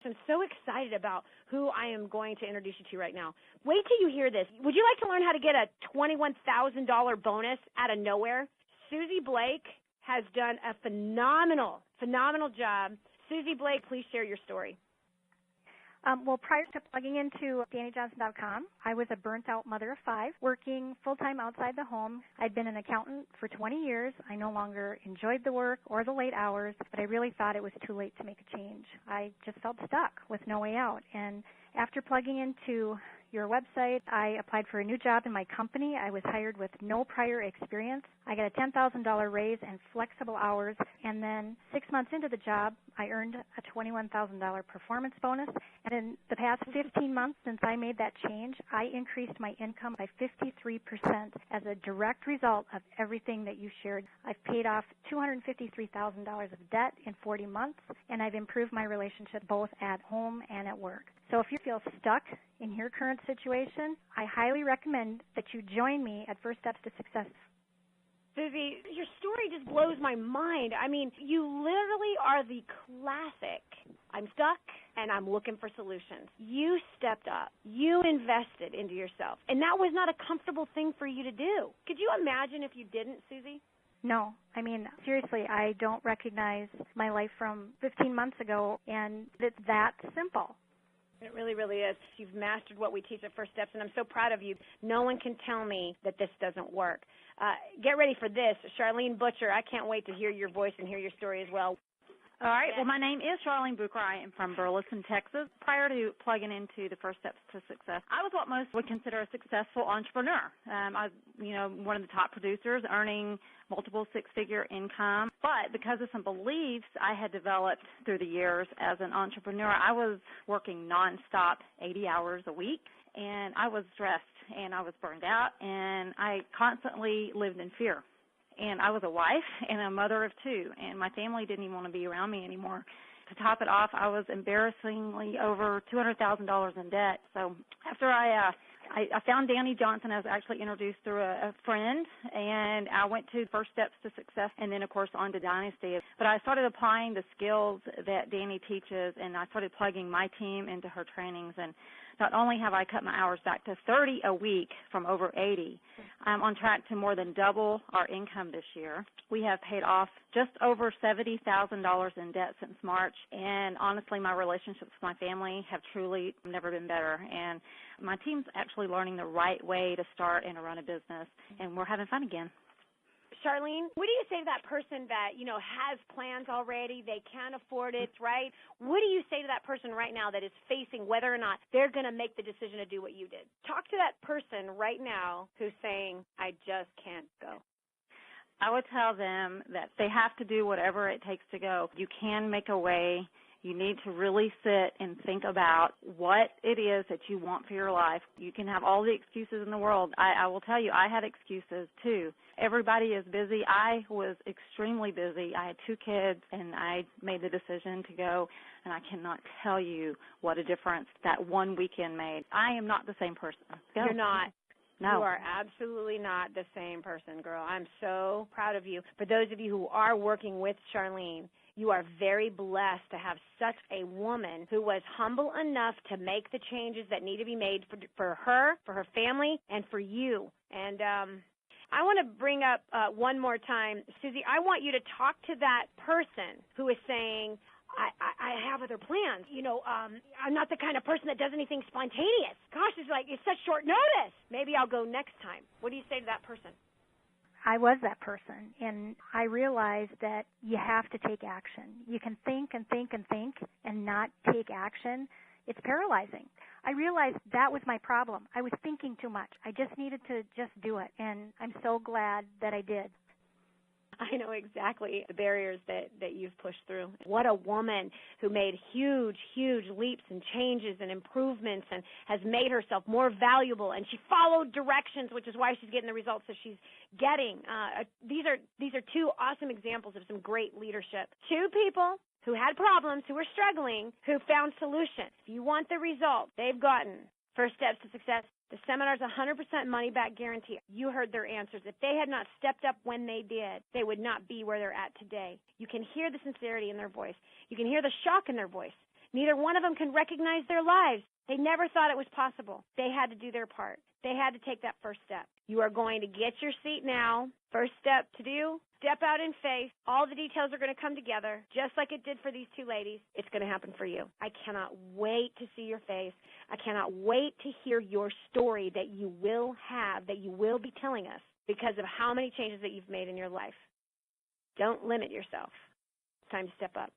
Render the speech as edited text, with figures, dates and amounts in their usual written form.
I'm so excited about who I am going to introduce you to right now. Wait till you hear this. Would you like to learn how to get a $21,000 bonus out of nowhere? Susie Blake has done a phenomenal job. Susie Blake, please share your story. Well, prior to plugging into DannyJohnson.com, I was a burnt-out mother of 5, working full-time outside the home. I'd been an accountant for 20 years. I no longer enjoyed the work or the late hours, but I really thought it was too late to make a change. I just felt stuck with no way out. And after plugging into your website, I applied for a new job in my company. I was hired with no prior experience. I got a $10,000 raise and flexible hours, and then 6 months into the job, I earned a $21,000 performance bonus. And in the past 15 months since I made that change, I increased my income by 53% as a direct result of everything that you shared. I've paid off $253,000 of debt in 40 months, and I've improved my relationship both at home and at work. So if you feel stuck in your current situation, I highly recommend that you join me at First Steps to Success. Susie, your story just blows my mind. I mean, you literally are the classic, I'm stuck and I'm looking for solutions. You stepped up. You invested into yourself. And that was not a comfortable thing for you to do. Could you imagine if you didn't, Susie? No. I mean, seriously, I don't recognize my life from 15 months ago, and it's that simple. It really, really is. You've mastered what we teach at First Steps, and I'm so proud of you. No one can tell me that this doesn't work. Get ready for this. Charlene Butcher, I can't wait to hear your voice and hear your story as well. All right. Well, my name is Charlene Booker. I am from Burleson, Texas. Prior to plugging into the First Steps to Success, I was what most would consider a successful entrepreneur. I was, one of the top producers, earning multiple six-figure income. But because of some beliefs I had developed through the years as an entrepreneur, I was working nonstop, 80 hours a week, and I was stressed and I was burned out, and I constantly lived in fear. And I was a wife and a mother of 2, and my family didn't even want to be around me anymore. To top it off, I was embarrassingly over $200,000 in debt. So after I found Danny Johnson, I was actually introduced through a friend, and I went to First Steps to Success and then, of course, on to Dynasty. But I started applying the skills that Danny teaches, and I started plugging my team into her trainings. And not only have I cut my hours back to 30 a week from over 80, I'm on track to more than double our income this year. We have paid off just over $70,000 in debt since March, and honestly, my relationships with my family have truly never been better. And my team's actually learning the right way to start and to run a business, and we're having fun again. Charlene, what do you say to that person that, has plans already, they can't afford it, right? What do you say to that person right now that is facing whether or not they're going to make the decision to do what you did? Talk to that person right now who's saying, I just can't go. I would tell them that they have to do whatever it takes to go. You can make a way. You need to really sit and think about what it is that you want for your life. You can have all the excuses in the world. I will tell you, I had excuses too. Everybody is busy. I was extremely busy. I had 2 kids, and I made the decision to go, and I cannot tell you what a difference that one weekend made. I am not the same person. Go. You're not. No. You are absolutely not the same person, girl. I'm so proud of you. For those of you who are working with Charlene, you are very blessed to have such a woman who was humble enough to make the changes that need to be made for her, for her family, and for you. And I want to bring up one more time, Susie, I want you to talk to that person who is saying, I have other plans. I'm not the kind of person that does anything spontaneous. Gosh, it's such short notice. Maybe I'll go next time. What do you say to that person? I was that person, and I realized that you have to take action. You can think and think and think and not take action. It's paralyzing. I realized that was my problem. I was thinking too much. I just needed to just do it, and I'm so glad that I did. I know exactly the barriers that you've pushed through. What a woman who made huge, huge leaps and changes and improvements and has made herself more valuable. And she followed directions, which is why she's getting the results that she's getting. These are 2 awesome examples of some great leadership. 2 people who had problems, who were struggling, who found solutions. If you want the result they've gotten, First Steps to Success, the seminar's 100% money-back guarantee. You heard their answers. If they had not stepped up when they did, they would not be where they're at today. You can hear the sincerity in their voice. You can hear the shock in their voice. Neither one of them can recognize their lives. They never thought it was possible. They had to do their part. They had to take that first step. You are going to get your seat now. First step to do, step out in faith. All the details are going to come together, just like it did for these two ladies. It's going to happen for you. I cannot wait to see your face. I cannot wait to hear your story that you will have, that you will be telling us because of how many changes that you've made in your life. Don't limit yourself. It's time to step up.